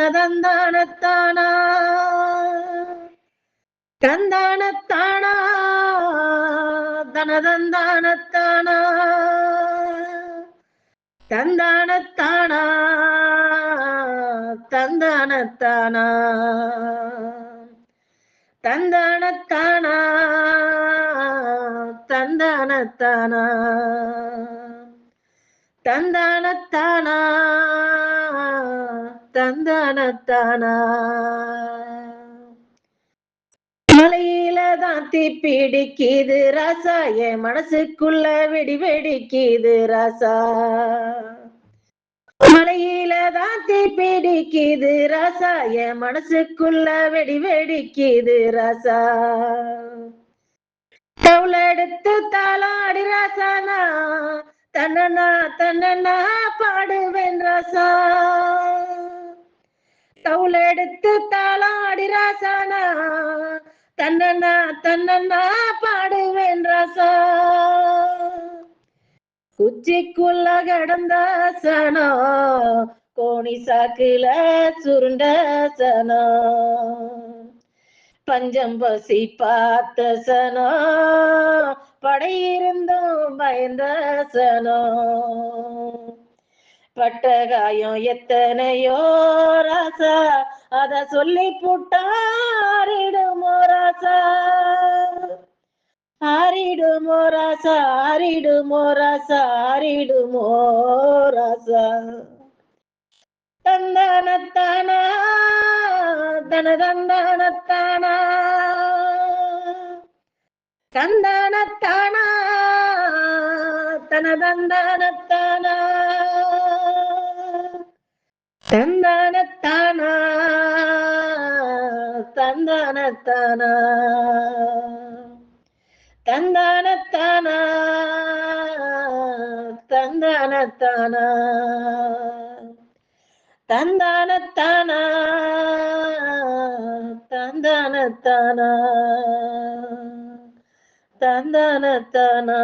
தனதந்தானத்தானா தந்தானத்தானா தனதந்தானத்தானா தந்தானத்தானா தந்தானத்தானா தந்தானத்தானா தந்தானத்தானா தந்தானத்தானா தந்தானத்தானா மலையில தான் தீ பிடிக்குது ராசா என் மனசுக்குள்ள வெடி வெடிக்குது ராசா மலையில தான் தீ பிடிக்குது ராசா என் மனசுக்குள்ள வெடி வெடிக்குது ராசா தவுளெடுத்து தாளாடி ராசானா தன்னனா தன்னனா பாடுவேன் ராசா தவுளெடுத்து தாளாடி ராசானா தன்னனா தன்னனா பாடுவேன் ராசா குச்சிக்குள்ள கடந்த சனோ கோணி சாக்குல சுருண்ட சனோ பஞ்சம் பசி பார்த்த சனோ படையிருந்தும் பயந்த சனோ பட்டகாயம் எத்தனையோ ராசா அத சொல்லி புட்டாரிடுமோ ராசா ஆரிடுமோ ராசா ஆரிடுமோ ராசா ஆரிடுமோ ராசா தந்தானத்தானா தனதந்தானத்தானா தந்தானத்தானா தனதந்தானத்தானா தந்தானத்தானா தந்தானத்தானா தந்தானத்தானா தந்தானத்தானா தந்தானத்தானா தந்தானத்தானா தந்தானத்தானா